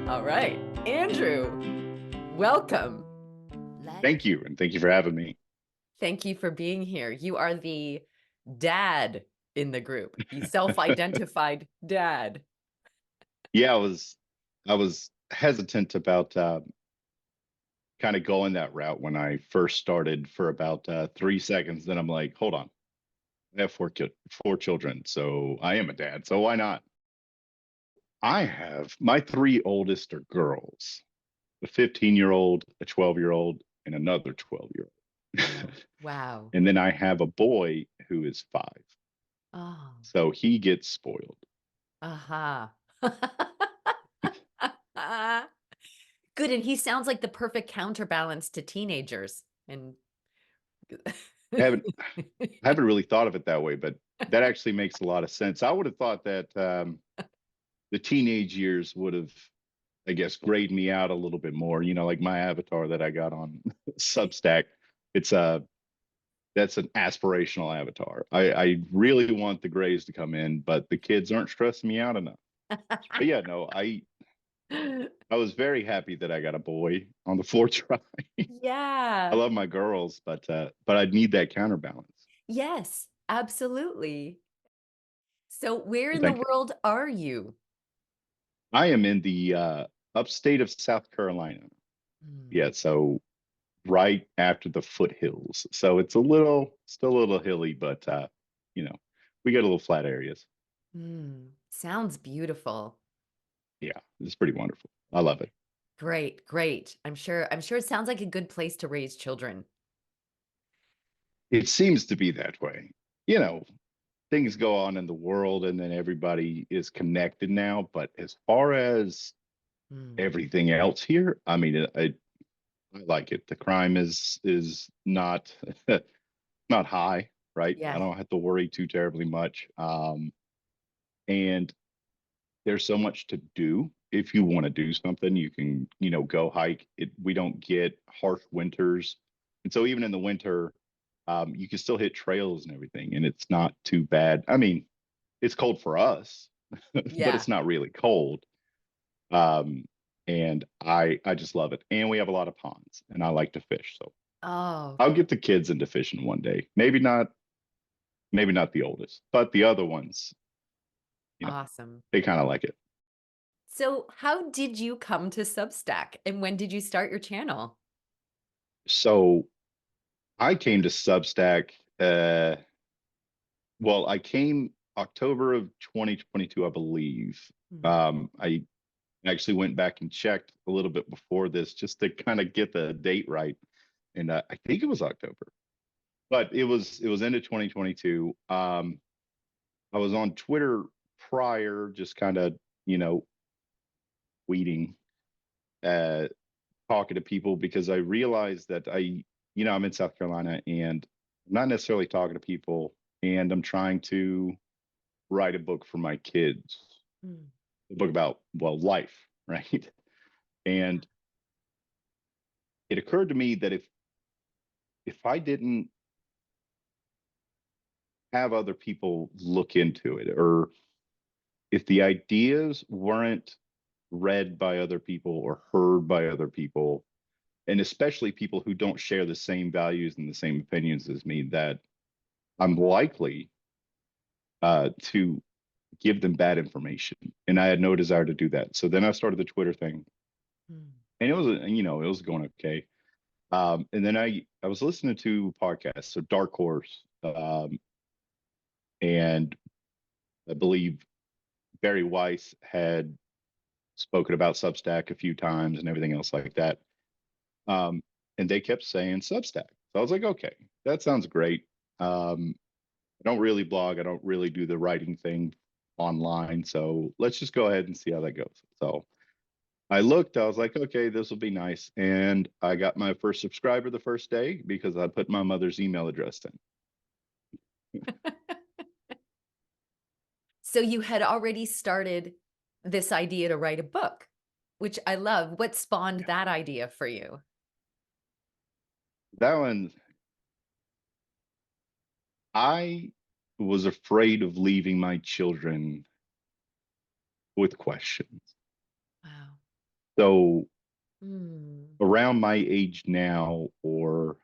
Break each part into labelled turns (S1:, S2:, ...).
S1: All right. Andrew, welcome.
S2: Thank you, and thank you for having me.
S1: Thank you for being here. You are the dad in the group, the self-identified dad.
S2: Yeah, I was hesitant about kind of going that route when I first started for about 3 seconds. Then I'm like, hold on, I have four children, so I am a dad. So why not? I have my three oldest are girls: a 15-year-old, a 12-year-old, and another 12-year-old.
S1: Oh, wow.
S2: And then I have a boy who is 5,
S1: Oh,
S2: so he gets spoiled.
S1: aha. Good. And he sounds like the perfect counterbalance to teenagers. And
S2: I haven't I haven't really thought of it that way, but that actually makes a lot of sense. I would have thought that the teenage years would have, I guess, grayed me out a little bit more. Like my avatar that I got on Substack. It's that's an aspirational avatar. I really want the grays to come in, but the kids aren't stressing me out enough. But yeah, no, I was very happy that I got a boy on the floor try. I
S1: Yeah.
S2: love my girls, but I need that counterbalance.
S1: Yes, absolutely. So where
S2: Well,
S1: in the
S2: thank you.
S1: world are you?
S2: I am in the upstate of South Carolina.
S1: Hmm.
S2: Yeah, so right after the foothills. So still a little hilly, but you know, we got a little flat areas.
S1: Sounds beautiful.
S2: Yeah, it's pretty wonderful. I love it.
S1: Great, great. I'm sure it sounds like a good place to raise children.
S2: It seems to be that way. You know, things go on in the world and then everybody is connected now, but as far as
S1: Hmm.
S2: everything else here, I mean, I like it. The crime is not not high, right? I
S1: Yes.
S2: don't have to worry too terribly much. And there's so much to do. If you want to do something, you can, go hike. We don't get harsh winters. And so even in the winter, you can still hit trails and everything, and it's not too bad. I mean, it's cold for us, but
S1: Yeah.
S2: it's not really cold. Um, and I just love it. And we have a lot of ponds, and I like to fish. So
S1: Oh,
S2: I'll get the kids into fishing one day. Maybe not the oldest, but the other ones, you know,
S1: awesome.
S2: they kind of like it.
S1: So how did you come to Substack and when did you start your channel?
S2: So I came to Substack. Well, I came October of 2022, I believe.
S1: Hmm.
S2: I actually went back and checked a little bit before this just to kind of get the date right, and I think it was October, but it was into 2022. I was on Twitter prior, just kind of tweeting, uh, talking to people because I realized that I'm in South Carolina and I'm not necessarily talking to people, and I'm trying to write a book for my kids,
S1: Hmm.
S2: a book about, well, life, right?
S1: Yeah.
S2: And it occurred to me that if I didn't have other people look into it, or if the ideas weren't read by other people or heard by other people, and especially people who don't share the same values and the same opinions as me, that I'm likely to give them bad information. And I had no desire to do that. So then I started the Twitter thing,
S1: Hmm.
S2: and it was going okay. And then I was listening to podcasts, so Dark Horse, and I believe Barry Weiss had spoken about Substack a few times and everything else like that. Um, and they kept saying Substack. So I was like, okay, that sounds great. I don't really blog. I don't really do the writing thing online. So let's just go ahead and see how that goes. So I looked, I was like, okay, this will be nice. And I got my first subscriber the first day because I put my mother's email address in.
S1: So you had already started this idea to write a book, which I love. What spawned
S2: Yeah.
S1: that idea for you?
S2: That one, I was afraid of leaving my children with questions.
S1: Wow.
S2: So
S1: Mm.
S2: around my age now, or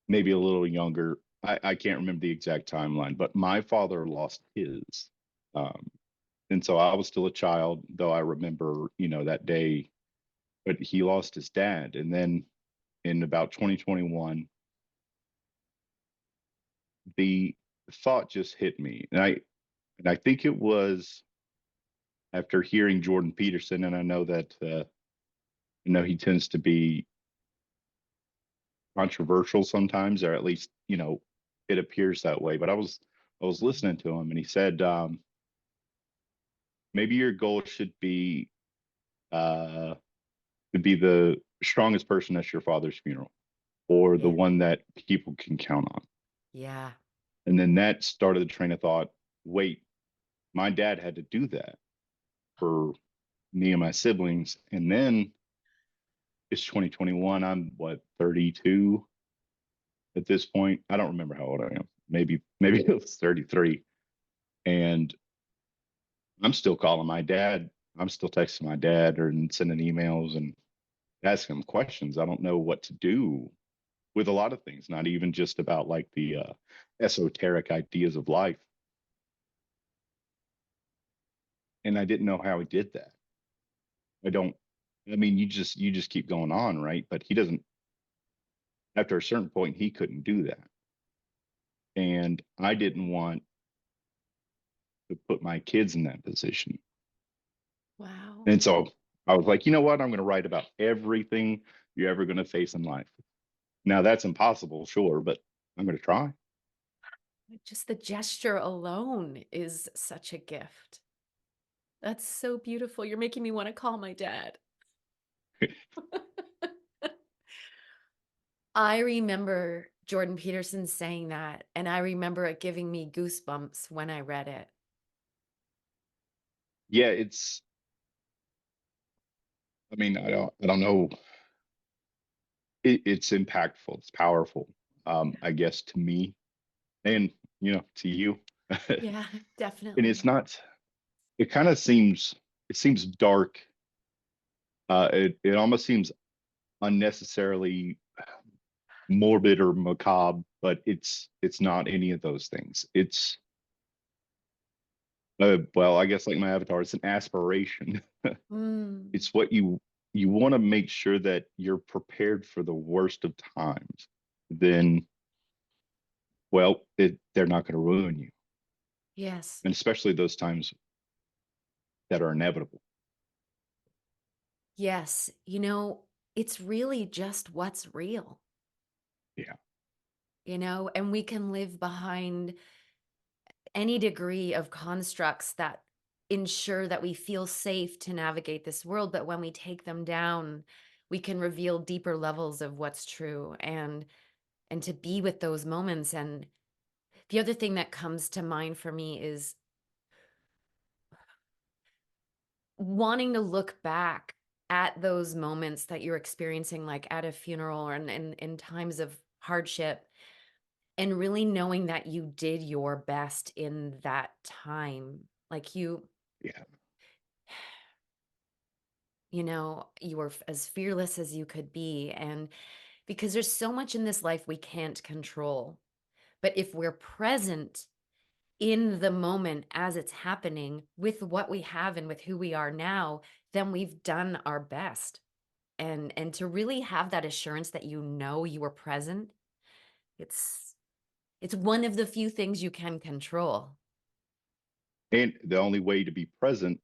S2: maybe a little younger, I can't remember the exact timeline, but my father lost his. Um, and so I was still a child, though I remember, that day, but he lost his dad. And then in about 2021, the thought just hit me. And I think it was after hearing Jordan Peterson, and I know that he tends to be controversial sometimes, or at least, it appears that way. But I was listening to him, and he said, maybe your goal should be uh, to be the strongest person at your father's funeral, or the
S1: Yeah.
S2: one that people can count on.
S1: Yeah.
S2: And then that started the train of thought. Wait, my dad had to do that for me and my siblings. And then it's 2021. I'm what, 32 at this point. I don't remember how old I am. Maybe it was 33. And I'm still calling my dad. I'm still texting my dad or sending emails and asking him questions. I don't know what to do with a lot of things, not even just about like the esoteric ideas of life. And I didn't know how he did that. I don't. I mean, you just keep going on, right? But he doesn't. After a certain point, he couldn't do that, and I didn't want to put my kids in that position.
S1: Wow.
S2: And so I was like, you know what? I'm going to write about everything you're ever going to face in life. Now that's impossible, sure, but I'm going to try.
S1: Just the gesture alone is such a gift. That's so beautiful. You're making me want to call my dad. I remember Jordan Peterson saying that, and I remember it giving me goosebumps when I read it.
S2: Yeah, it's. I mean, I don't know. It's impactful. It's powerful. I guess to me, and to you. And
S1: Yeah,
S2: it's
S1: definitely.
S2: not. It kind of seems. It seems dark. It almost seems unnecessarily morbid or macabre, but it's not any of those things. It's well, I guess like my avatar, it's an aspiration.
S1: Mm,
S2: It's what you want to make sure that you're prepared for the worst of times. Then, well, they're not going to ruin you,
S1: yes.
S2: and especially those times that are inevitable.
S1: Yes. It's really just what's real,
S2: Yeah,
S1: and we can live behind any degree of constructs that ensure that we feel safe to navigate this world. But when we take them down, we can reveal deeper levels of what's true and to be with those moments. And the other thing that comes to mind for me is wanting to look back at those moments that you're experiencing, like at a funeral or in times of hardship, and really knowing that you did your best in that time. Like
S2: yeah,
S1: you were as fearless as you could be. And because there's so much in this life we can't control. But if we're present in the moment as it's happening with what we have and with who we are now, then we've done our best. And to really have that assurance that you were present, it's it's one of the few things you can control.
S2: and the only way to be present,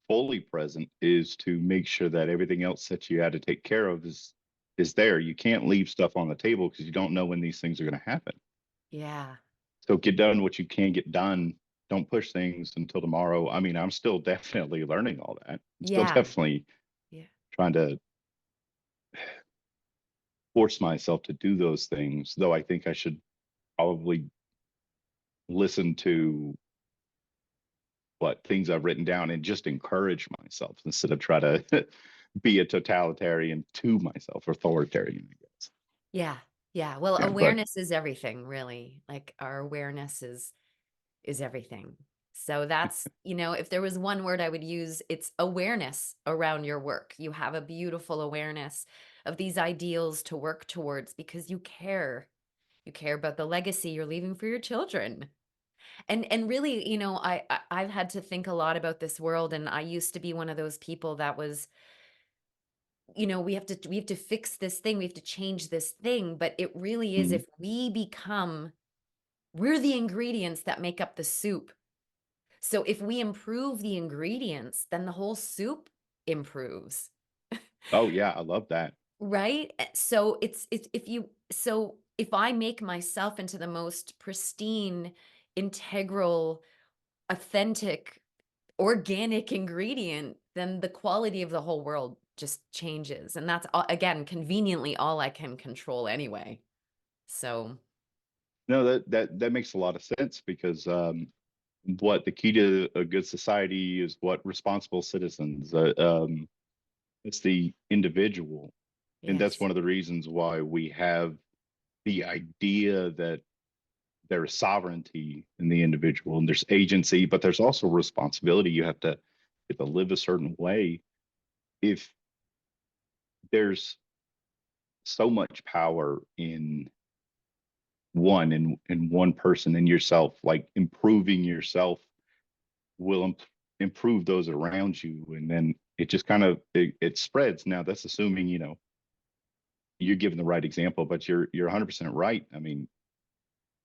S2: fully present, is to make sure that everything else that you had to take care of is there. You can't leave stuff on the table because you don't know when these things are going to happen.
S1: Yeah.
S2: So get done what you can get done. Don't push things until tomorrow. I mean, I'm still definitely learning all that. I'm still
S1: Yeah.
S2: definitely
S1: Yeah.
S2: trying to force myself to do those things, though I think I should probably listen to what things I've written down and just encourage myself instead of try to be a totalitarian to myself, authoritarian, I guess.
S1: Yeah. Yeah. Well,
S2: Yeah, but
S1: awareness is everything, really. Like our awareness is everything. So that's, if there was one word I would use, it's awareness around your work. You have a beautiful awareness of these ideals to work towards because you care. You care about the legacy you're leaving for your children. And really, I've had to think a lot about this world, and I used to be one of those people that was, we have to fix this thing, we have to change this thing, but it really is,
S2: Mhm.
S1: if we're the ingredients that make up the soup. So if we improve the ingredients, then the whole soup improves,
S2: Oh yeah, I love that.
S1: right? So it's if I make myself into the most pristine, integral, authentic, organic ingredient, then the quality of the whole world just changes. And that's again, conveniently all I can control anyway. So,
S2: No, that makes a lot of sense because what the key to a good society is what responsible citizens. It's the individual, and that's
S1: yes.
S2: one of the reasons why we have the idea that there is sovereignty in the individual and there's agency, but there's also responsibility. You have to live a certain way. If there's so much power in one person, in yourself, like improving yourself will improve those around you, and then it just kind of it spreads. Now that's assuming you're giving the right example, but you're 100% right. I mean,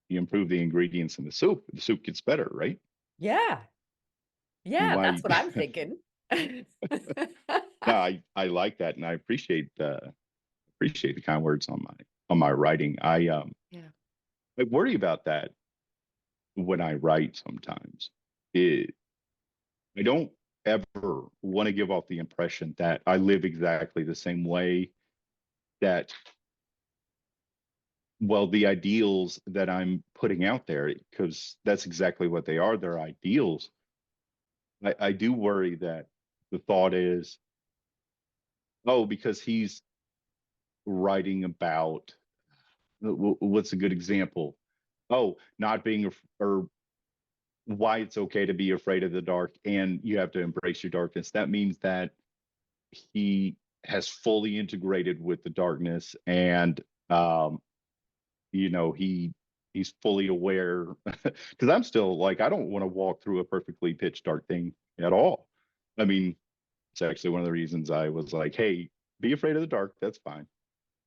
S2: you improve the ingredients in the soup gets better, right?
S1: Yeah.
S2: I mean,
S1: Yeah,
S2: why?
S1: that's what I'm thinking.
S2: No, I like that, and I appreciate the kind words on my writing.
S1: Yeah.
S2: I worry about that when I write sometimes. It, I don't ever want to give off the impression that I live exactly the same way, that, well, the ideals that I'm putting out there, because that's exactly what they are. They're ideals. I do worry that the thought is, oh, because he's writing about, what's a good example? Oh, not being, or why it's okay to be afraid of the dark and you have to embrace your darkness. That means that he has fully integrated with the darkness, and um, he's fully aware. Because I'm still like, I don't want to walk through a perfectly pitch dark thing at all. I mean, it's actually one of the reasons I was like, hey, be afraid of the dark, that's fine,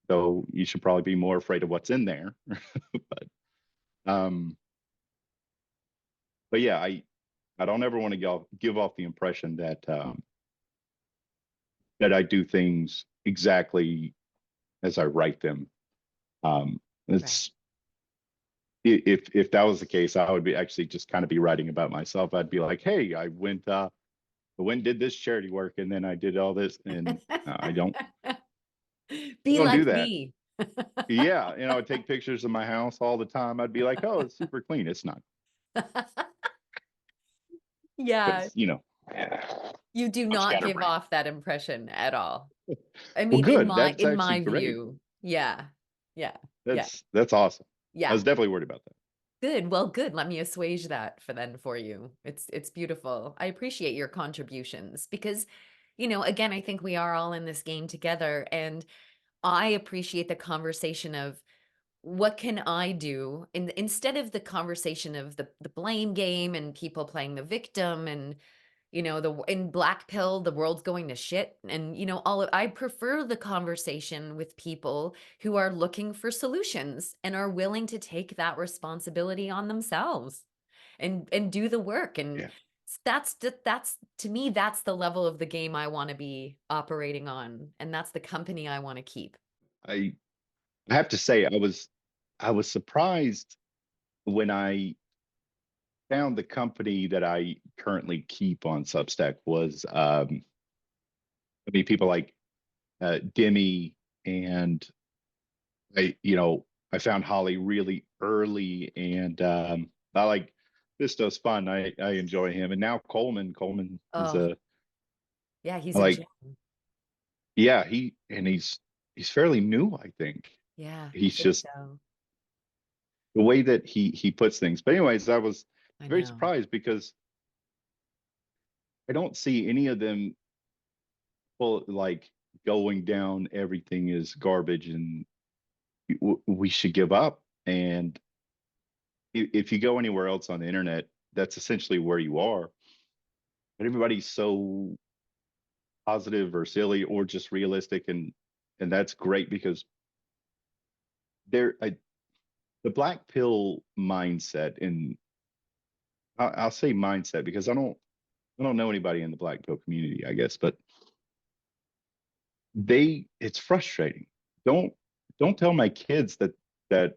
S2: though you should probably be more afraid of what's in there. um but yeah, I don't ever want to give off the impression that I do things exactly as I write them.
S1: Right.
S2: It's if that was the case, I would be actually just kind of be writing about myself. I'd be like, hey, I went and did this charity work, and then I did all this, and I
S1: Be
S2: don't do
S1: like
S2: that.
S1: me.
S2: Yeah, I take pictures of my house all the time. I'd be like, oh, it's super clean. It's not,
S1: Yeah,
S2: because yeah,
S1: you do
S2: I'm
S1: not give
S2: scatterbrained.
S1: off that impression at all. I
S2: Well,
S1: mean, in
S2: good.
S1: my
S2: That's
S1: in
S2: actually
S1: my
S2: great.
S1: view. Yeah. Yeah. Yeah.
S2: That's awesome. I
S1: Yeah.
S2: was definitely worried about that.
S1: Good. Well, good. Let me assuage that for you. It's beautiful. I appreciate your contributions because, again, I think we are all in this game together, and I appreciate the conversation of what can I do instead of the conversation of the blame game and people playing the victim, and in black pill the world's going to shit, and I prefer the conversation with people who are looking for solutions and are willing to take that responsibility on themselves and do the work, and
S2: Yeah,
S1: that's to me, that's the level of the game I want to be operating on, and that's the company I want to keep.
S2: I I have to say, I was surprised when I found the company that I currently keep on Substack was, I mean, people like Demi, and I found Holly really early, and I like this stuff's fun. I enjoy him, and now Coleman is
S1: Oh,
S2: a
S1: yeah, he's a gem.
S2: like, yeah, he's fairly new, I think.
S1: Yeah, I
S2: He's
S1: think
S2: just
S1: so.
S2: the way that he puts things. But anyways, I was
S1: I
S2: very
S1: know.
S2: surprised because I don't see any of them, well, like, going down, everything is garbage and we should give up. And if you go anywhere else on the internet, that's essentially where you are. But everybody's so positive or silly or just realistic, and that's great because there, the black pill mindset, and I'll say mindset because I don't know anybody in the black pill community, I guess, but it's frustrating. Don't don't tell my kids that the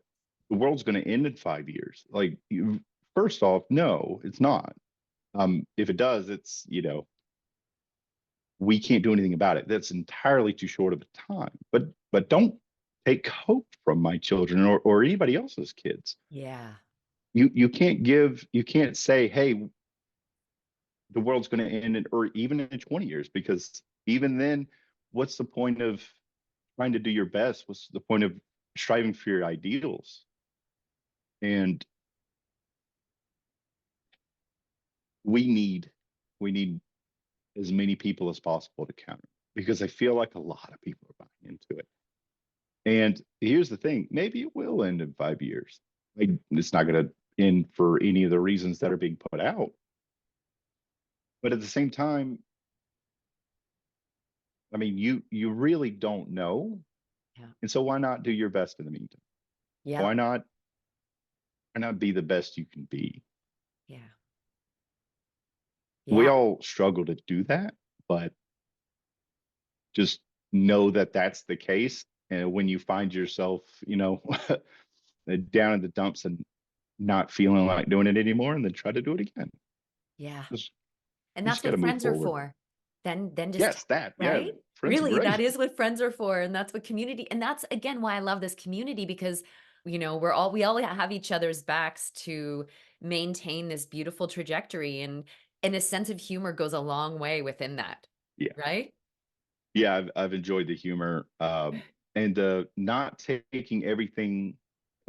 S2: world's going to end in 5 years. Like, first off, no, it's not. If it does, it's, we can't do anything about it. That's entirely too short of a time. But don't take hope from my children or anybody else's kids.
S1: Yeah.
S2: You can't say, hey, the world's going to end or even in 20 years, because even then, what's the point of trying to do your best? What's the point of striving for your ideals? And we need we need as many people as possible to counter, because I feel like a lot of people are buying into it. And here's the thing, maybe it will end in 5 years. Like, it's not going to end for any of the reasons that are being put out. But at the same time, I mean, you really don't know.
S1: Yeah.
S2: And so why not do your best in the meantime?
S1: Yeah.
S2: Why not be the best you can be?
S1: Yeah.
S2: We
S1: Yeah.
S2: all struggle to do that, but just know that that's the case. And when you find yourself, down in the dumps and not feeling like doing it anymore, and then try to do it again.
S1: Yeah.
S2: Just
S1: And
S2: you just
S1: that's
S2: got to
S1: what
S2: move
S1: friends are
S2: forward.
S1: for. Then just
S2: Yes, that. Yeah,
S1: right?
S2: friends are
S1: Really, that
S2: great.
S1: is what friends are for, and that's what community, and that's again why I love this community because, we all have each other's backs to maintain this beautiful trajectory, and a sense of humor goes a long way within that,
S2: Yeah,
S1: right?
S2: yeah. I've enjoyed the humor, and not taking everything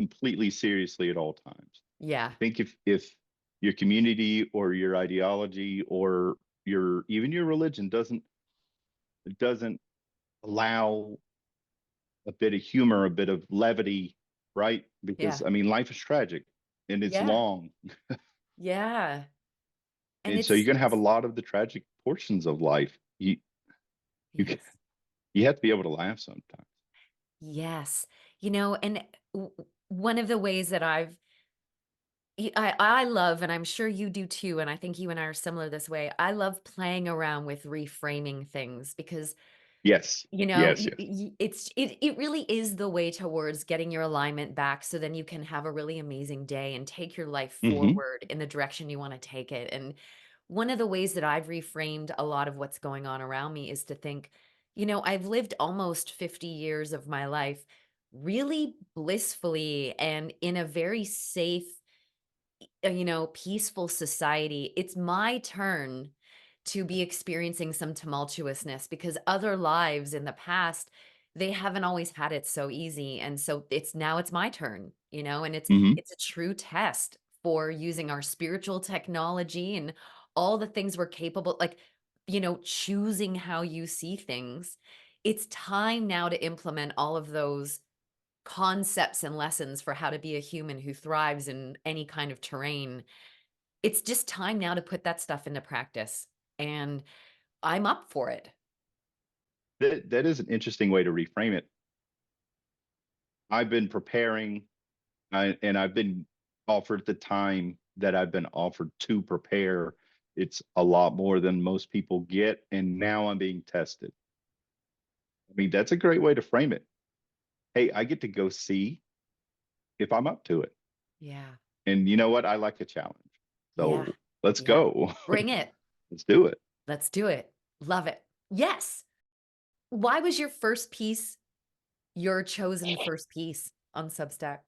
S2: completely seriously at all times.
S1: Yeah.
S2: I think if your community or your ideology or even your religion doesn't allow a bit of humor, a bit of levity, right?
S1: Yeah.
S2: Because I mean, life is tragic and it's
S1: Yeah.
S2: long,
S1: Yeah. And
S2: and so you're
S1: it's
S2: going to have a
S1: it's
S2: lot of the tragic portions of life. You
S1: yes.
S2: you have to be able to laugh sometimes.
S1: Yes. And one of the ways that I love, and I'm sure you do too, and I think you and I are similar this way. I love playing around with reframing things because
S2: Yes, yes, yes.
S1: it really is the way towards getting your alignment back so then you can have a really amazing day and take your life
S2: Hmm.
S1: forward in the direction you want to take it. And one of the ways that I've reframed a lot of what's going on around me is to think, I've lived almost 50 years of my life really blissfully and in a very safe, peaceful society. It's my turn to be experiencing some tumultuousness because other lives in the past, they haven't always had it so easy. And so it's my turn, and it's
S2: Hmm.
S1: it's a true test for using our spiritual technology and all the things we're capable, like, choosing how you see things. It's time now to implement all of those concepts and lessons for how to be a human who thrives in any kind of terrain. It's just time now to put that stuff into practice, and I'm up for it.
S2: That is an interesting way to reframe it. I've been preparing, and I've been offered the time that I've been offered to prepare. It's a lot more than most people get, and now I'm being tested. I mean, that's a great way to frame it. Hey, I get to go see if I'm up to it.
S1: Yeah.
S2: And you know what? I like a challenge.
S1: Yeah.
S2: So let's
S1: Yeah.
S2: go.
S1: Bring it.
S2: Let's do it.
S1: Let's do it. Love it. Yes. Why was your first piece your chosen first piece on Substack?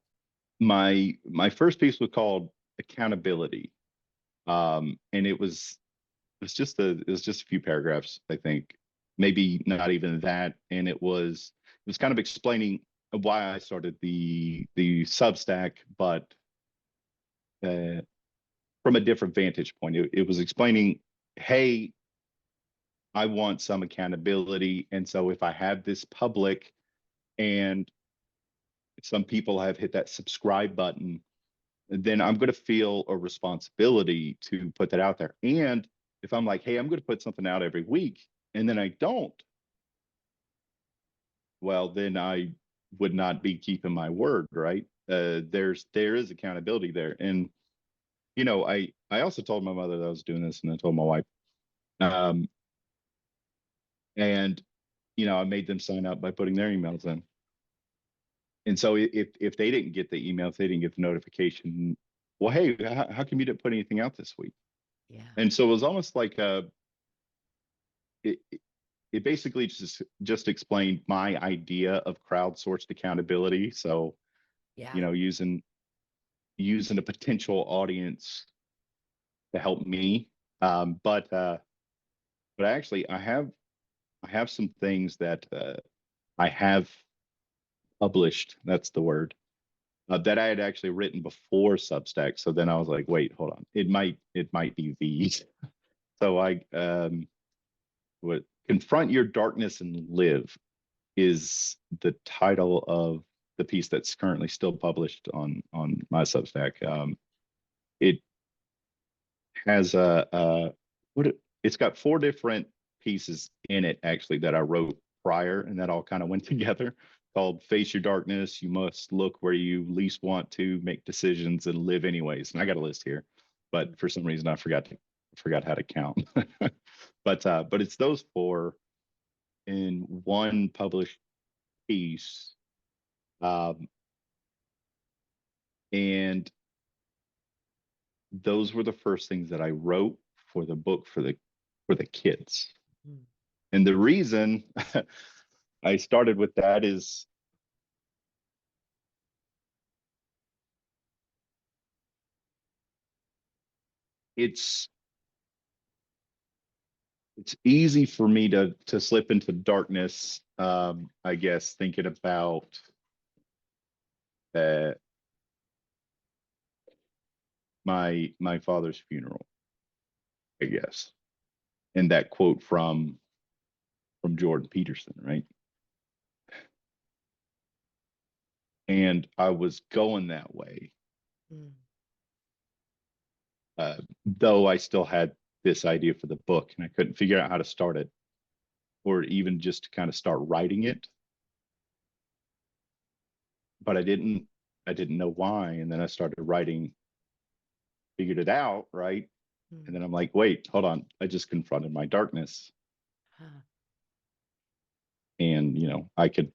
S2: My first piece was called Accountability. And it was just a few paragraphs, I think, maybe not even that. And it was kind of explaining why I started the Substack, but uh, from a different vantage point. It was explaining, hey, I want some accountability. And so if I have this public and some people have hit that subscribe button, then I'm going to feel a responsibility to put that out there. And if I'm like, hey, I'm going to put something out every week and then I don't, well, then I would not be keeping my word, right? There is accountability there. And I also told my mother that I was doing this, and I told my wife. Um, and I made them sign up by putting their emails in. And so if they didn't get the email, if they didn't get the notification, well, hey, how come you didn't put anything out this week?
S1: Yeah.
S2: And so it was almost like it, it basically just explained my idea of crowdsourced accountability. So,
S1: Yeah.
S2: using a potential audience to help me. But actually I have some things that I have published. That's the word. That I had actually written before Substack. So then I was like, wait, hold on. It might be these. So what confront your darkness and live is the title of the piece that's currently still published on my Substack. It has it's got four different pieces in it actually that I wrote prior, and that all kind of went together. Called "Face Your Darkness." You must look where you least want to, make decisions, and live anyways. And I got a list here, but for some reason I forgot how to count. But it's those four in one published piece. Um, and those were the first things that I wrote for the book for the kids.
S1: Mm.
S2: And the reason I started with that is it's it's easy for me to slip into darkness. I guess thinking about uh, my father's funeral, I guess, and that quote from Jordan Peterson, right? And I was going that way,
S1: Mm.
S2: though I still had this idea for the book, and I couldn't figure out how to start it, or even just to kind of start writing it. But I didn't know why, and then I started writing, figured it out, right?
S1: Mm.
S2: And then I'm like, wait, hold on, I just confronted my darkness,
S1: Huh.
S2: and I could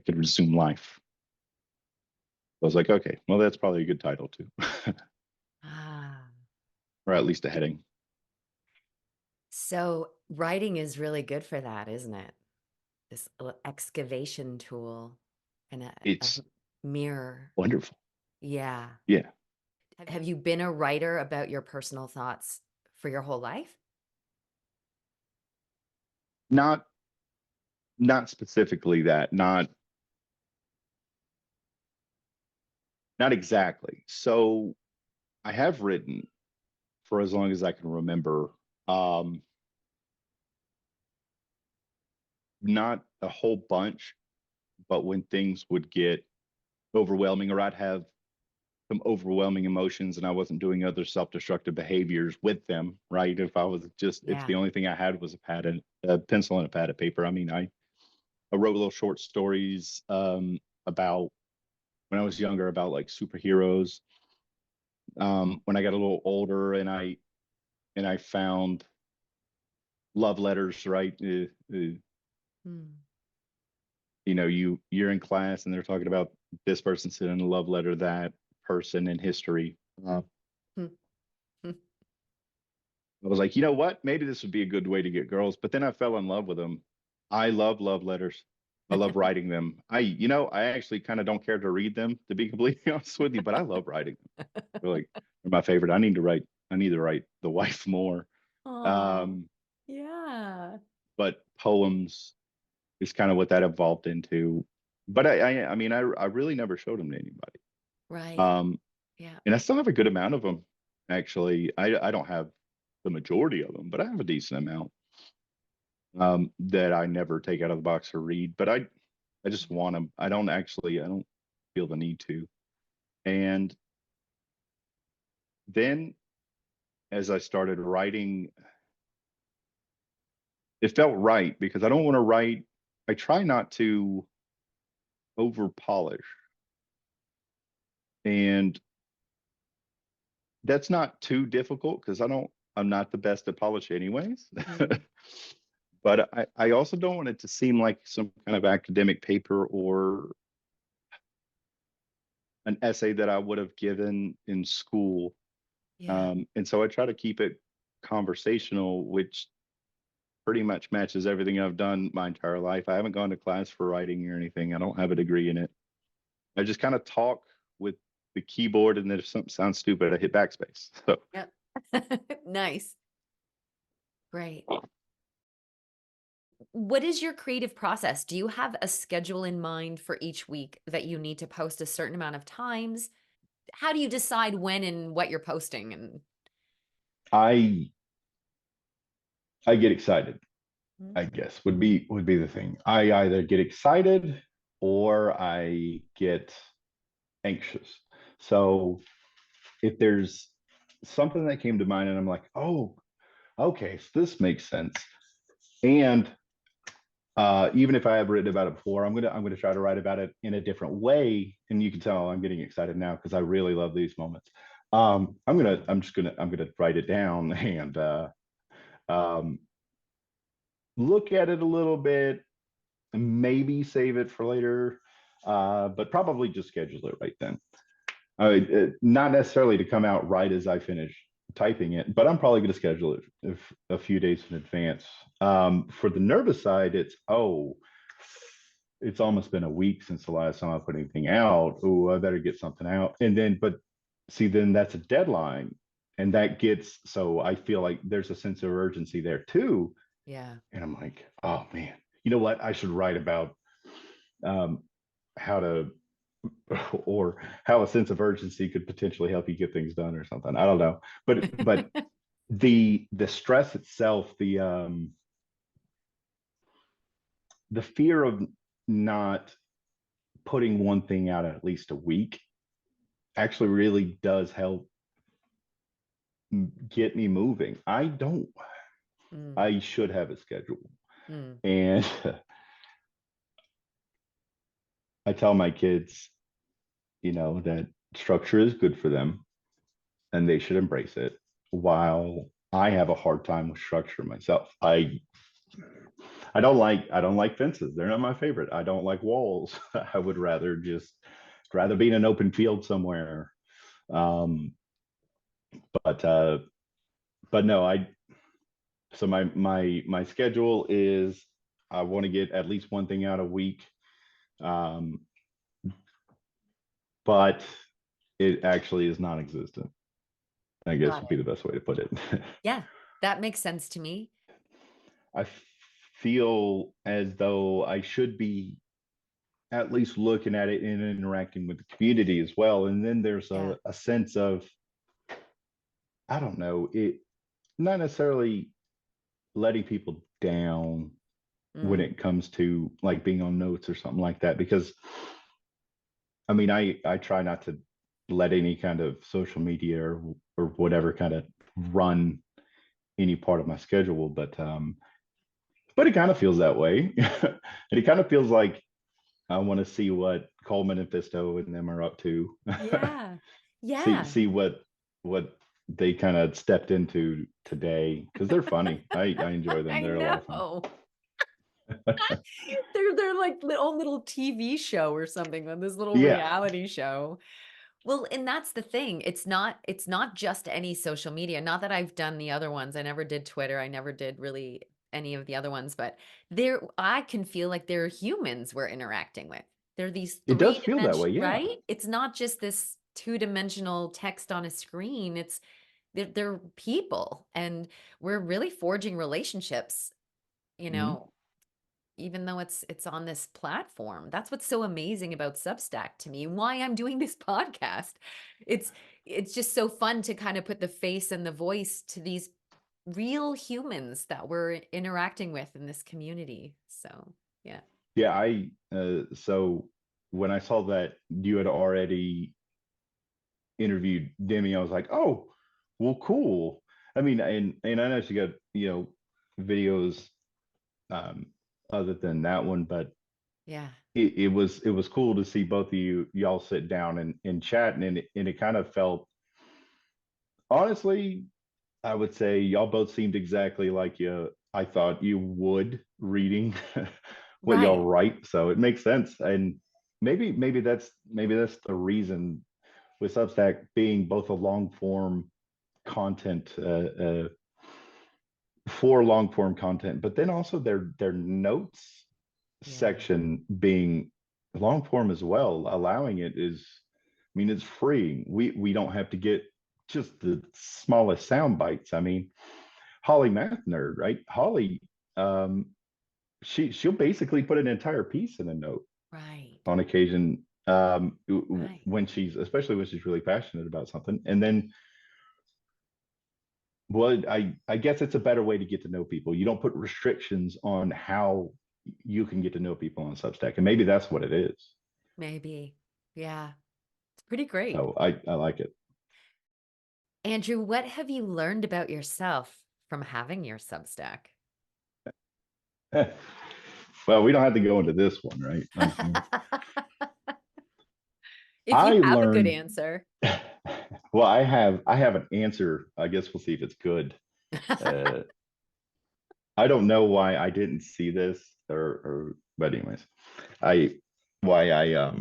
S2: resume life. I was like, okay, well, that's probably a good title too,
S1: Ah.
S2: or at least a heading.
S1: So writing is really good for that, isn't it? This little excavation tool and a
S2: It's
S1: mirror.
S2: wonderful.
S1: Yeah.
S2: Yeah,
S1: Have you been a writer about your personal thoughts for your whole life?
S2: not not specifically that, not exactly. So I have written for as long as I can remember. Um, Not a whole bunch, but when things would get overwhelming, or I'd have some overwhelming emotions and I wasn't doing other self-destructive behaviors with them, right? If
S1: Yeah.
S2: the only thing I had was a pencil and a pad of paper. I mean, I wrote little short stories about when I was younger about like superheroes. When I got a little older and I found love letters, right?
S1: Mm.
S2: You're in class and they're talking about this person sending a love letter, that person in history.
S1: Hmm. Hmm.
S2: I was like, you know what? Maybe this would be a good way to get girls. But then I fell in love with them. I love love letters. I love writing them. I actually kind of don't care to read them, to be completely honest with you, but I love writing them. They're my favorite. I need to write the wife more.
S1: Oh,
S2: Um,
S1: yeah.
S2: but poems is kind of what that evolved into. But I really never showed them to anybody.
S1: Right.
S2: Um,
S1: Yeah.
S2: and I still have a good amount of them. Actually, I don't have the majority of them, but I have a decent amount. that I never take out of the box or read, but I just want them. I don't feel the need to. And then as I started writing, it felt right because I don't want to write. I try not to over polish, and that's not too difficult because I'm not the best at polish anyways.
S1: Mm,
S2: But I also don't want it to seem like some kind of academic paper or an essay that I would have given in school.
S1: yeah.
S2: And so I try to keep it conversational, which pretty much matches everything I've done my entire life. I haven't gone to class for writing or anything. I don't have a degree in it. I just kind of talk with the keyboard, and then if something sounds stupid, I hit backspace. So
S1: Yep. Nice. Great. What is your creative process? Do you have a schedule in mind for each week that you need to post a certain amount of times? How do you decide when and what you're posting? And
S2: I I get excited,
S1: mm,
S2: I guess would be the thing. I either get excited or I get anxious. So if there's something that came to mind and I'm like, oh, okay, so this makes sense. And even if I have written about it before, I'm gonna try to write about it in a different way. And you can tell I'm getting excited now because I really love these moments. I'm gonna write it down and um, look at it a little bit, and maybe save it for later, but probably just schedule it right then. Not necessarily to come out right as I finish typing it, but I'm probably going to schedule it a few days in advance. For the nervous side, it's almost been a week since the last time I put anything out. Oh, I better get something out. And then, but see, then that's a deadline. And that gets, so I feel like there's a sense of urgency there too.
S1: yeah.
S2: And I'm like, oh man, you know what? I should write about um, how to or how a sense of urgency could potentially help you get things done or something. I don't know. But the stress itself, the fear of not putting one thing out at least a week actually really does help get me moving.
S1: Mm,
S2: I should have a schedule.
S1: mm.
S2: And I tell my kids, that structure is good for them and they should embrace it, while I have a hard time with structure myself. I don't like fences. They're not my favorite. I don't like walls. I would rather be in an open field somewhere. Um, but but no, I so my schedule is I want to get at least one thing out a week. Um, but it actually is non-existent, I guess
S1: Got
S2: would be
S1: it.
S2: the best way to put it.
S1: Yeah, that makes sense to me.
S2: I feel as though I should be at least looking at it and interacting with the community as well. And then there's
S1: Yeah.
S2: a sense of, I don't know, it not necessarily letting people down when
S1: Mm,
S2: it comes to like being on notes or something like that. Because I mean, I try not to let any kind of social media or whatever kind of run any part of my schedule, but it kind of feels that way. And it kind of feels like I want to see what Coleman and Fisto and them are up to.
S1: yeah.
S2: see
S1: Yeah.
S2: see what they kind of stepped into today because they're funny. I enjoy them.
S1: I
S2: They're a lot of fun.
S1: know. They're like little TV show or something on this little
S2: Yeah,
S1: reality show. Well, and that's the thing. It's not just any social media. Not that I've done the other ones. I never did Twitter. I never did really any of the other ones, but there I can feel like they're humans we're interacting with. They're these
S2: it does feel that way.
S1: three-dimensional,
S2: Yeah.
S1: right? It's not just this two-dimensional text on a screen. They're people and we're really forging relationships, you
S2: Mhm.
S1: know, even though it's on this platform. That's what's so amazing about Substack to me, and why I'm doing this podcast. It's it's just so fun to kind of put the face and the voice to these real humans that we're interacting with in this community. So, yeah.
S2: Yeah, so when I saw that you had already interviewed Demi, I was like, oh, well, cool. I mean, and I know she got, videos other than that one, but
S1: Yeah.
S2: it was cool to see both of y'all sit down and chat, and it kind of felt, honestly, I would say y'all both seemed exactly like I thought you would reading what y'all
S1: Right.
S2: write. So it makes sense. And maybe that's the reason with Substack being both a long form content for long form content, but then also their notes
S1: Yeah.
S2: section being long form as well, allowing it is, I mean, it's free. We don't have to get just the smallest sound bites. I mean, Holly Math Nerd, right? Holly, um, she'll basically put an entire piece in a note
S1: Right.
S2: on occasion,
S1: Right.
S2: when especially when she's really passionate about something. And then, well, I guess it's a better way to get to know people. You don't put restrictions on how you can get to know people on Substack, and maybe that's what it is.
S1: Maybe. Yeah. It's pretty great.
S2: So I like it.
S1: Andrew, what have you learned about yourself from having your Substack?
S2: Well, we don't have to go into this one, right?
S1: If you
S2: I
S1: have a good
S2: learned.
S1: answer.
S2: Well, I have an answer. I guess we'll see if it's good. Uh, I don't know why I didn't see this, but anyways, I why I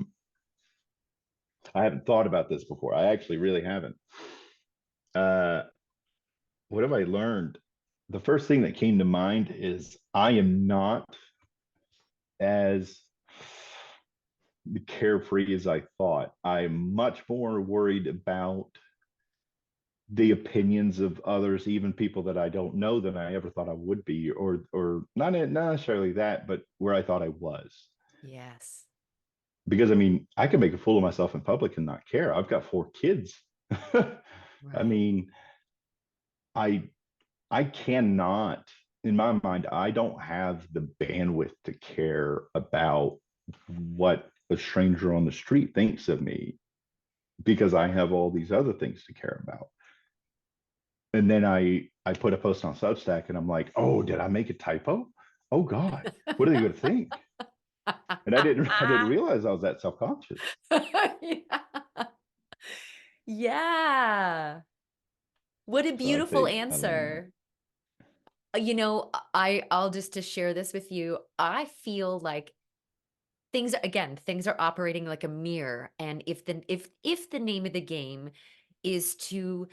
S2: haven't thought about this before. I actually really haven't. Uh, what have I learned? The first thing that came to mind is I am not as carefree as I thought. I'm much more worried about the opinions of others, even people that I don't know, than I ever thought I would be, or not necessarily that, but where I thought I was.
S1: Yes.
S2: Because I mean, I can make a fool of myself in public and not care. I've got 4 kids. I
S1: Right.
S2: mean, I I cannot, in my mind, I don't have the bandwidth to care about what a stranger on the street thinks of me, because I have all these other things to care about. And then I put a post on Substack and I'm like, oh, did I make a typo? Oh God, what are they going to think? And I didn't realize I was that self conscious.
S1: Yeah. Yeah. What a
S2: So I
S1: beautiful
S2: think I learned that.
S1: answer. I'll just to share this with you. I feel like things are operating like a mirror, and if the name of the game is to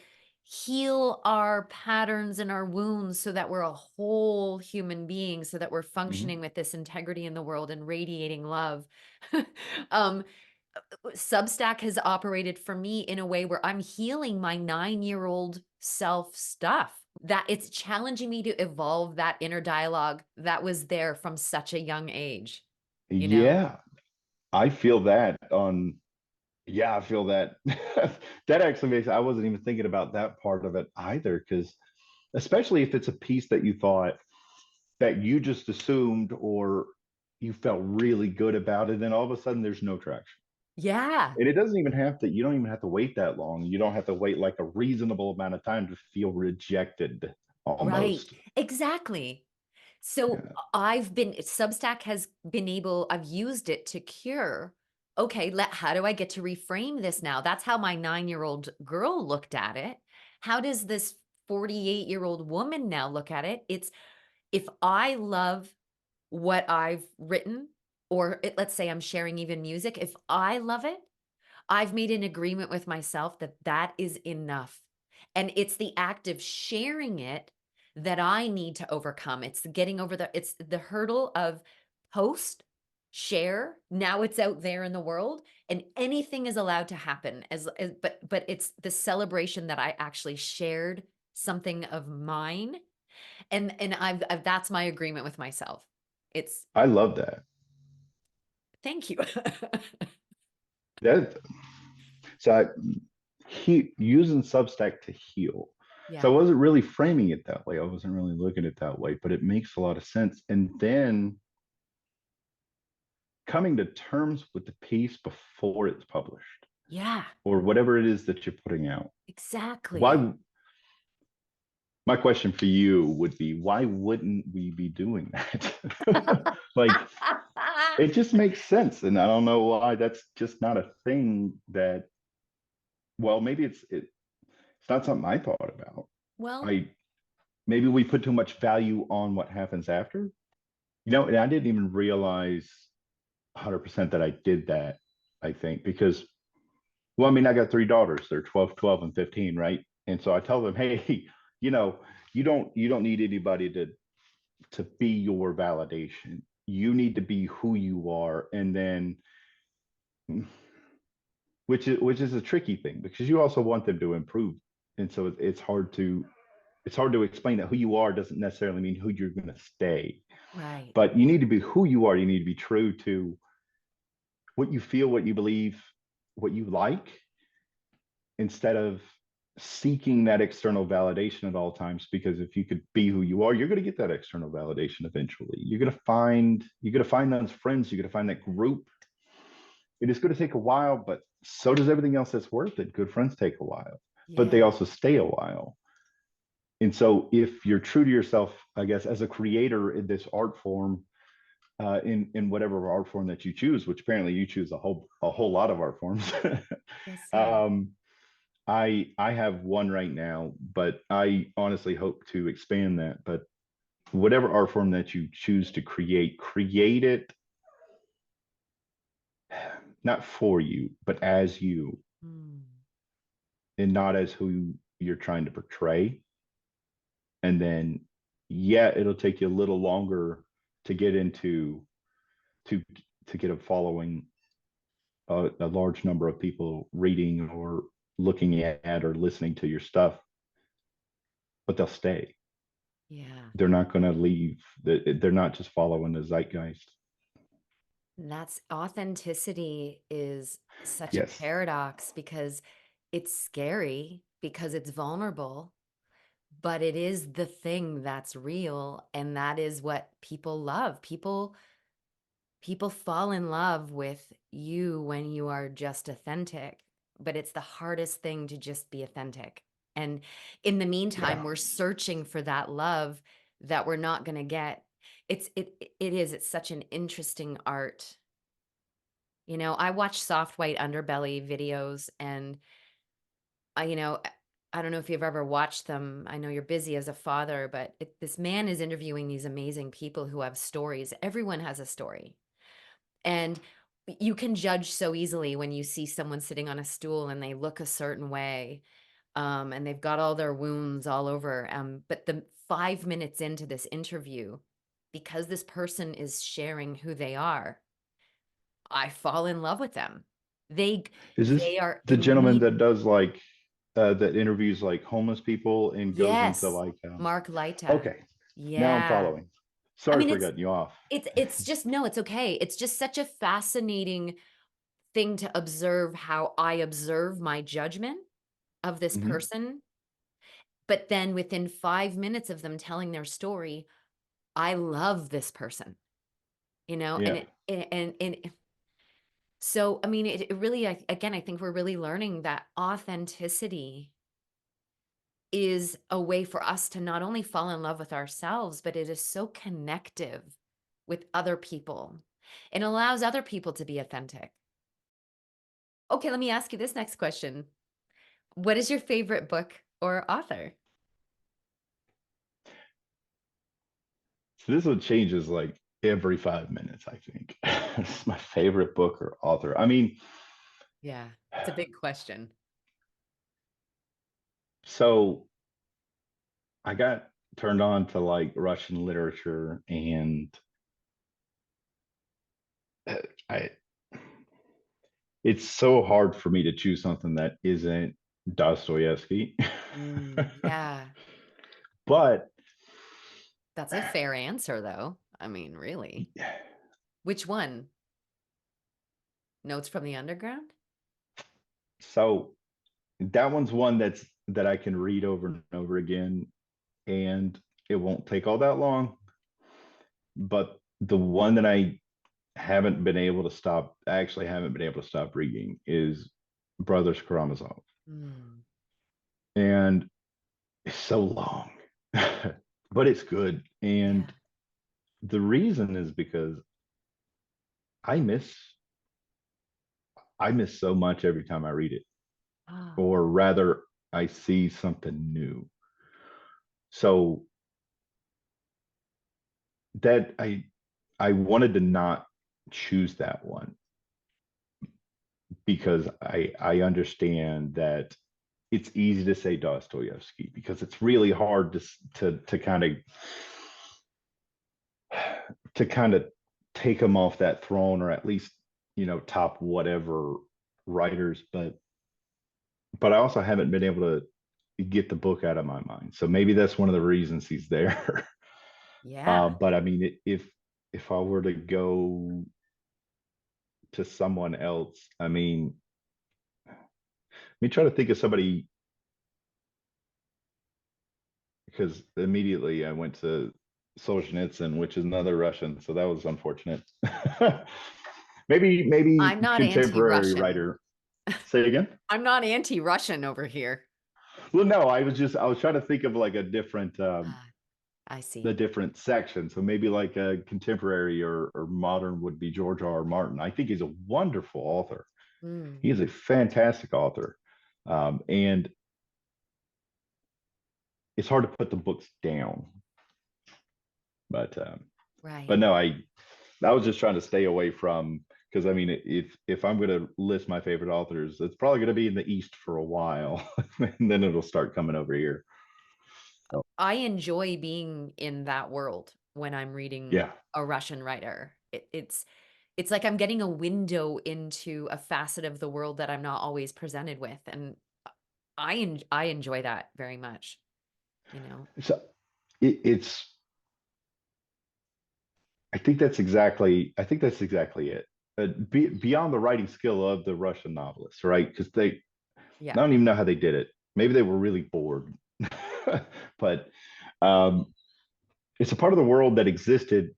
S1: heal our patterns and our wounds so that we're a whole human being, so that we're
S2: Mhm.
S1: functioning with this integrity in the world and radiating love. um Substack has operated for me in a way where I'm healing my 9-year-old self stuff. That it's challenging me to evolve that inner dialogue that was there from such a young age, you know?
S2: Yeah, I feel that on. Yeah, I feel that. That actually makes. I wasn't even thinking about that part of it either, because especially if it's a piece that you thought that you just assumed, or you felt really good about it, then all of a sudden there's no traction.
S1: Yeah,
S2: And it doesn't even have to, you don't even have to wait that long. You don't have to wait like a reasonable amount of time to feel rejected
S1: right.
S2: almost.
S1: Exactly. So
S2: Yeah.
S1: Substack has been able, I've used it to cure. Okay, how do I get to reframe this now? That's how my 9-year-old girl looked at it. How does this 48-year-old woman now look at it? It's if I love what I've written, or let's say I'm sharing even music, if I love it, I've made an agreement with myself that that is enough. And it's the act of sharing it that I need to overcome. It's getting over it's the hurdle of post, share. Now it's out there in the world and anything is allowed to happen but it's the celebration that I actually shared something of mine and I've that's my agreement with myself. It's
S2: I love that.
S1: thank you.
S2: That so using Substack to heal. So
S1: Yeah.
S2: I wasn't really framing it that way. I wasn't really looking at it that way, but it makes a lot of sense. And then coming to terms with the piece before it's published
S1: Yeah,
S2: or whatever it is that you're putting out.
S1: exactly.
S2: Why My question for you would be, why wouldn't we be doing that? Like, it just makes sense. And I don't know why that's just not a thing that, well, maybe it's not something I thought about.
S1: Well,
S2: I Maybe we put too much value on what happens after. And I didn't even realize 100% that I did that, I think, because, well, I mean, I got three daughters. They're 12, and 15, right? And so I tell them, hey, you know, you don't need anybody to be your validation. You need to be who you are, and then which is a tricky thing because you also want them to improve, and so it's hard to explain that who you are doesn't necessarily mean who you're going to stay,
S1: right.
S2: but you need to be who you are. You need to be true to what you feel, what you believe, what you like, instead of seeking that external validation at all times, because if you could be who you are, you're going to get that external validation eventually. You're going to find those friends, you're going to find that group. It is going to take a while, but so does everything else that's worth it. Good friends take a while, but they
S1: Yeah.
S2: also stay a while. And so if you're true to yourself, I guess, as a creator in this art form, in whatever art form that you choose, which apparently you choose a whole lot of art forms.
S1: Yes, sir.
S2: um, I have one right now, but I honestly hope to expand that. But whatever art form that you choose to create it not for you, but as you,
S1: Mm.
S2: and not as who you're trying to portray. And then, yeah, it'll take you a little longer to get into to to get a following, a large number of people reading or looking at or listening to your stuff, but they'll stay.
S1: Yeah.
S2: They're not going to leave. They're not just following the zeitgeist.
S1: That's authenticity is such a
S2: Yes.
S1: paradox because it's scary because it's vulnerable, but it is the thing that's real and that is what people love. People fall in love with you when you are just authentic, but it's the hardest thing to just be authentic. And in the meantime,
S2: Yeah.
S1: we're searching for that love that we're not going to get. It's such an interesting art. I watch soft white underbelly videos and I don't know if you've ever watched them. I know you're busy as a father, but this man is interviewing these amazing people who have stories. Everyone has a story. And you can judge so easily when you see someone sitting on a stool and they look a certain way, and they've got all their wounds all over. But the 5 minutes into this interview, because this person is sharing who they are, I fall in love with them. They
S2: Is this
S1: they are
S2: the gentleman
S1: immediate.
S2: that does like that interviews like homeless people and goes into
S1: Yes,
S2: like
S1: Mark Laita.
S2: okay, now I'm
S1: Yeah.
S2: following.
S1: I
S2: Sorry
S1: mean,
S2: for cutting you off.
S1: it's just no, it's okay. It's just such a fascinating thing to observe how I observe my judgment of this
S2: Hmm.
S1: person, but then within 5 minutes of them telling their story, I love this person,
S2: Yeah.
S1: and so, I mean, it really, again, I think we're really learning that authenticity is a way for us to not only fall in love with ourselves, but it is so connective with other people. It allows other people to be authentic. Okay, let me ask you this next question. What is your favorite book or author?
S2: So this one changes like every 5 minutes, I think. It's my favorite book or author. I mean,
S1: Yeah, it's a big question.
S2: so I got turned on to like Russian literature, and I it's so hard for me to choose something that isn't Dostoevsky.
S1: Yeah,
S2: But
S1: that's a fair answer, though. I mean, really. Which one? Notes from the Underground?
S2: so that one's one that's that I can read over and over again, and it won't take all that long. But the one that I actually haven't been able to stop reading is Brothers Karamazov.
S1: Mm,
S2: And it's so long, but it's good.
S1: yeah.
S2: And the reason is because I miss I miss so much every time I read it,
S1: Ah,
S2: or rather, I see something new. So that I wanted to not choose that one because I understand that it's easy to say Dostoevsky because it's really hard to kind of take him off that throne, or at least top whatever writers. But I also haven't been able to get the book out of my mind, so maybe that's one of the reasons he's there.
S1: yeah.
S2: But I mean, if I were to go to someone else, I mean, let me try to think of somebody, because immediately I went to Solzhenitsyn, which is another Russian, so that was unfortunate. Maybe
S1: I'm not
S2: contemporary
S1: anti-Russian.
S2: writer. Say again.
S1: I'm not anti-Russian over here.
S2: Well, no, I was trying to think of like
S1: Ah, I
S2: a
S1: see.
S2: different section. So maybe like a contemporary or modern would be George R. R. Martin. I think he's a wonderful author.
S1: Mm,
S2: He is a fantastic author, and it's hard to put the books down. But
S1: right.
S2: but no, I was just trying to stay away from, because I mean, if I'm going to list my favorite authors, it's probably going to be in the East for a while, and then it'll start coming over here. So
S1: I enjoy being in that world when I'm reading
S2: yeah.
S1: a Russian writer. It's like I'm getting a window into a facet of the world that I'm not always presented with, and I enjoy that very much, you know?
S2: So it's I think that's exactly it. Beyond the writing skill of the Russian novelists, right? Because I
S1: Yeah,
S2: don't even know how they did it. Maybe they were really bored, but um, it's a part of the world that existed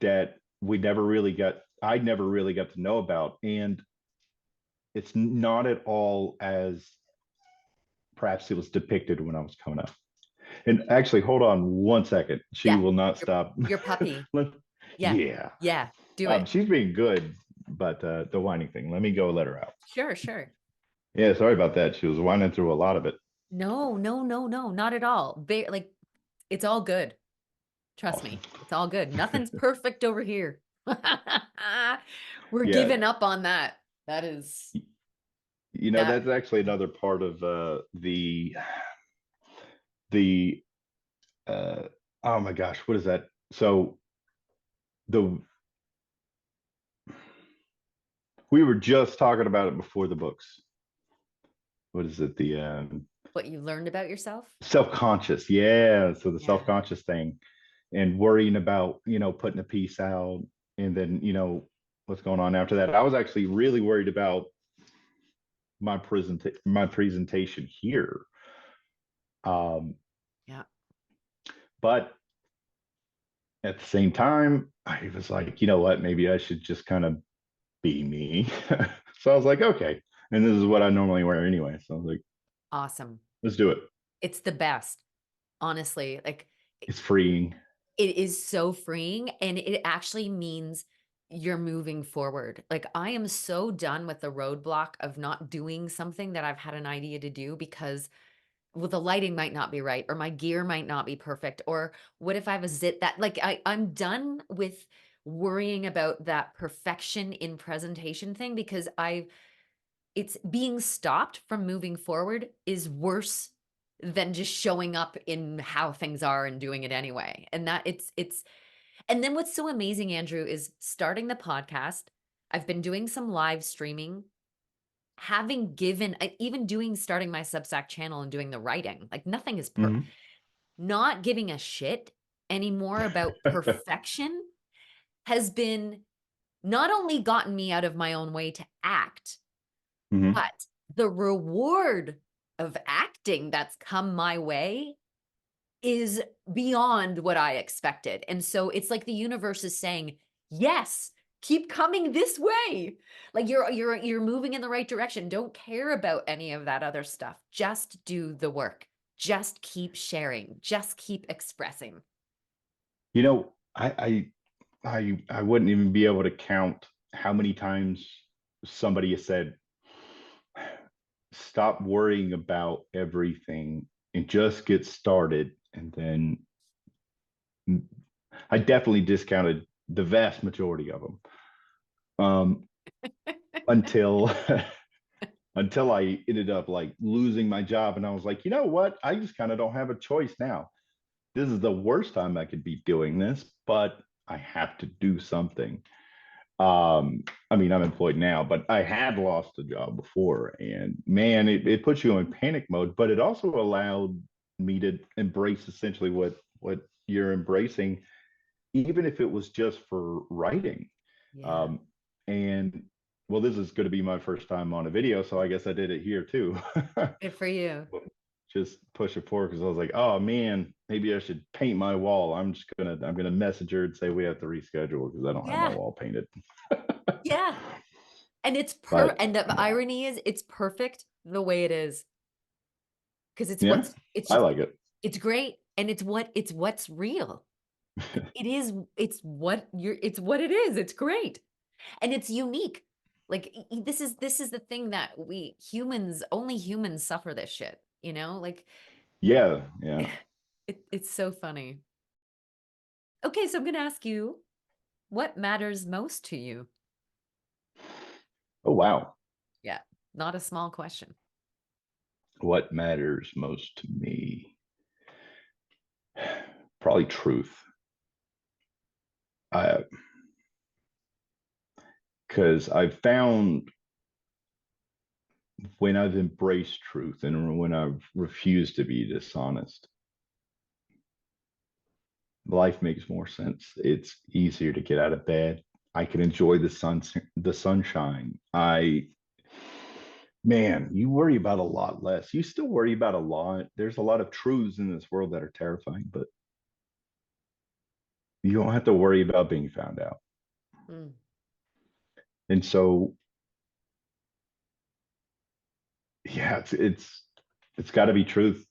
S2: that I never really got to know about, and it's not at all as perhaps it was depicted when I was coming up. And actually, hold on one second. She
S1: yeah.
S2: will not
S1: Your
S2: stop.
S1: your puppy. Yeah,
S2: Yeah.
S1: yeah, do it.
S2: She's being good, but the whining thing. Let me go let her out.
S1: Sure, sure.
S2: Yeah, sorry about that. She was whining through a lot of it.
S1: No, no, no, no, not at all. Like, it's all good. Trust
S2: Awesome.
S1: me, it's all good. Nothing's perfect over here. We're
S2: Yeah,
S1: giving up on that. That is that
S2: that's actually another part of the uh oh my gosh, what is that? So the we were just talking about it before the books. What is it? The
S1: what you learned about yourself?
S2: self-conscious. Yeah, so the
S1: Yeah.
S2: self-conscious thing, and worrying about putting a piece out, and then what's going on after that. I was actually really worried about my presentation here, um
S1: Yeah.
S2: but at the same time I was like, you know what, maybe I should just kind of be me. So I was like, okay, and this is what I normally wear anyway, so I was like,
S1: Awesome.
S2: let's do it.
S1: It's the best, honestly. Like,
S2: It's freeing.
S1: it is so freeing, and it actually means you're moving forward. Like, I am so done with the roadblock of not doing something that I've had an idea to do because, well, the lighting might not be right, or my gear might not be perfect, or what if I have a zit that like I'm done with worrying about that perfection in presentation thing because it's being stopped from moving forward is worse than just showing up in how things are and doing it anyway. And that it's and then what's so amazing, Andrew, is starting the podcast. I've been doing some live streaming, having given even doing starting my Substack channel and doing the writing. Like nothing is
S2: Hmm.
S1: not giving a shit anymore about perfection has been not only gotten me out of my own way to act,
S2: Hmm.
S1: but the reward. of acting that's come my way is beyond what I expected. And so it's like the universe is saying, "Yes, keep coming this way." Like you're moving in the right direction. Don't care about any of that other stuff. Just do the work. Just keep sharing. Just keep expressing.
S2: You know, I wouldn't even be able to count how many times somebody has said, stop worrying about everything and just get started. And then I definitely discounted the vast majority of them, until until I ended up like losing my job. And I was like, you know what? I just kind of don't have a choice now. This is the worst time I could be doing this, but I have to do something. I mean, I'm employed now, but I had lost a job before, and man, it puts you in panic mode, but it also allowed me to embrace essentially what you're embracing, even if it was just for writing.
S1: Yeah.
S2: Um, and well, this is going to be my first time on a video, so I guess I did it here too.
S1: Good for you.
S2: Just push it forward because I was like, oh man, maybe I should paint my wall. I'm gonna message her and say we have to reschedule because I don't have my
S1: Yeah.
S2: wall painted.
S1: Yeah. And
S2: But
S1: and the irony is it's perfect the way it is because
S2: yeah,
S1: it's
S2: I
S1: just
S2: like it.
S1: it's great and it's what's real. It is it's what it is. It's great. And it's unique. Like this is the thing that we humans only humans suffer this shit, you know? Like
S2: Yeah, yeah.
S1: it's so funny. Okay, so I'm going to ask you what matters most to you?
S2: Oh wow.
S1: Yeah, not a small question.
S2: What matters most to me? Probably truth. I Because I've found when I've embraced truth and when I've refused to be dishonest, life makes more sense. It's easier to get out of bed. I can enjoy the sunshine. Man, you worry about a lot less. You still worry about a lot. There's a lot of truths in this world that are terrifying, but you don't have to worry about being found out.
S1: Mm,
S2: And so, yeah, it's got to be truth.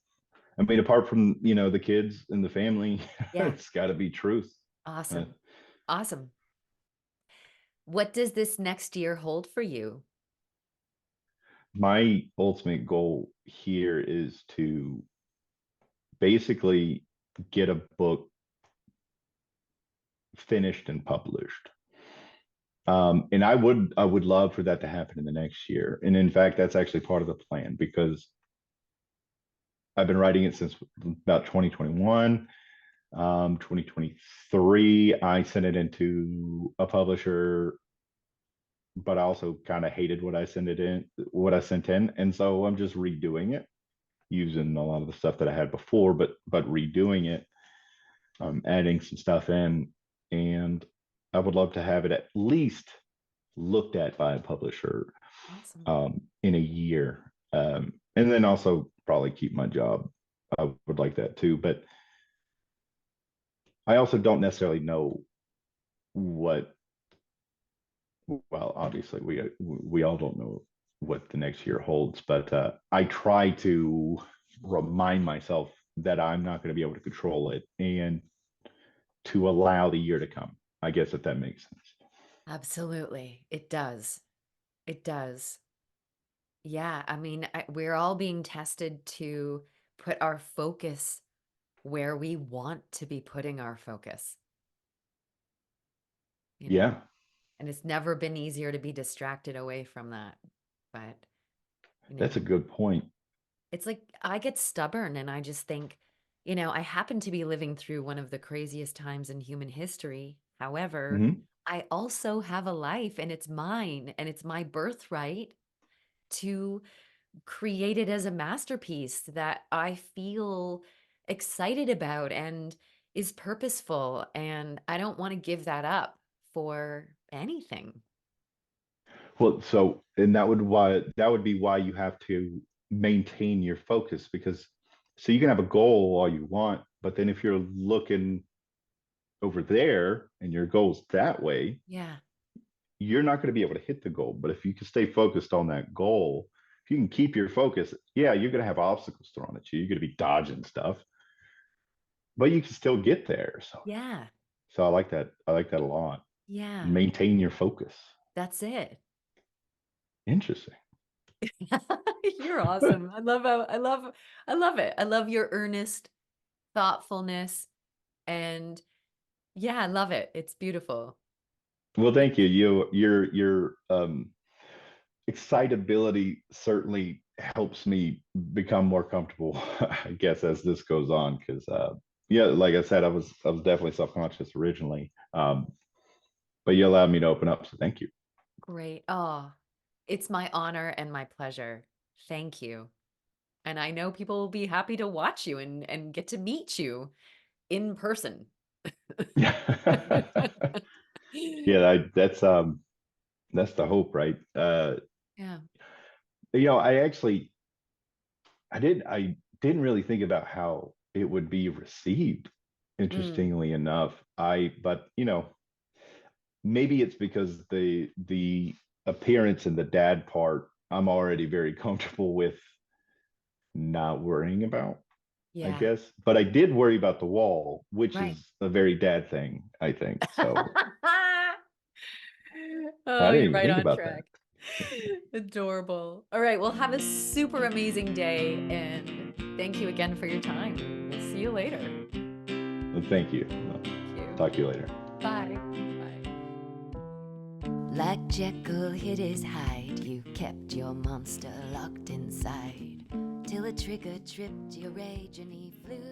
S2: I mean, apart from the kids and the family,
S1: yeah,
S2: it's got to be truth. Uh,
S1: awesome. Awesome. What does this next year hold for you?
S2: my ultimate goal here is to basically get a book finished and published. And I would love for that to happen in the next year. And in fact, that's actually part of the plan because I've been writing it since about 2021. 2023, I sent it into a publisher, but I also kind of hated what I sent in. And so I'm just redoing it using a lot of the stuff that I had before, but redoing it, adding some stuff in. And I would love to have it at least looked at by a publisher
S1: Awesome.
S2: in a year. And then also probably keep my job. I would like that too. But I also don't necessarily know what, well, obviously we all don't know what the next year holds, but I try to remind myself that I'm not going to be able to control it and to allow the year to come. I guess if that makes sense.
S1: Absolutely. It does. It does. Yeah, I mean, we're all being tested to put our focus where we want to be putting our focus, you know?
S2: Yeah,
S1: And it's never been easier to be distracted away from that. But, you
S2: that's a
S1: know,
S2: good point.
S1: it's like I get stubborn and I just think, I happen to be living through one of the craziest times in human history. However,
S2: Mm-hmm.
S1: I also have a life and it's mine and it's my birthright to create it as a masterpiece that I feel excited about and is purposeful. And I don't want to give that up for anything.
S2: Well, so and that would be why you have to maintain your focus, because so you can have a goal all you want, but then if you're looking over there and your goal's that way,
S1: Yeah.
S2: you're not going to be able to hit the goal. But if you can stay focused on that goal, if you can keep your focus, yeah, you're going to have obstacles thrown at you. You're going to be dodging stuff, but you can still get there.
S1: Yeah.
S2: So I like that. I like that a lot.
S1: Yeah.
S2: Maintain your focus.
S1: That's it.
S2: Interesting.
S1: You're awesome. I love it. I love your earnest thoughtfulness, and yeah, I love it. It's beautiful.
S2: Well, thank
S1: It's
S2: you. Your excitability certainly helps me become more comfortable, I guess, as this goes on. Because yeah, like I said, I was definitely self-conscious originally. But you allowed me to open up, so thank you.
S1: great. Oh, it's my honor and my pleasure. Thank you. And I know people will be happy to watch you and get to meet you in person.
S2: Yeah. Yeah, that's the hope, right?
S1: Yeah.
S2: I actually I didn't really think about how it would be received,
S1: Mm,
S2: interestingly enough. But maybe it's because the appearance and the dad part I'm already very comfortable with not worrying about, I
S1: yeah.
S2: guess. But I did worry about the wall, which
S1: Right.
S2: is a very dad thing, I think. So
S1: Oh,
S2: I didn't
S1: you're
S2: even
S1: right
S2: think
S1: on
S2: about that.
S1: track. Adorable. All right. Well, have a super amazing day. And thank you again for your time. We'll see you later.
S2: Well, thank you.
S1: Thank you.
S2: Talk to you later.
S1: Bye. Bye. Like Jekyll hid his hide, you kept your monster locked inside till a trigger tripped your rage and he flew.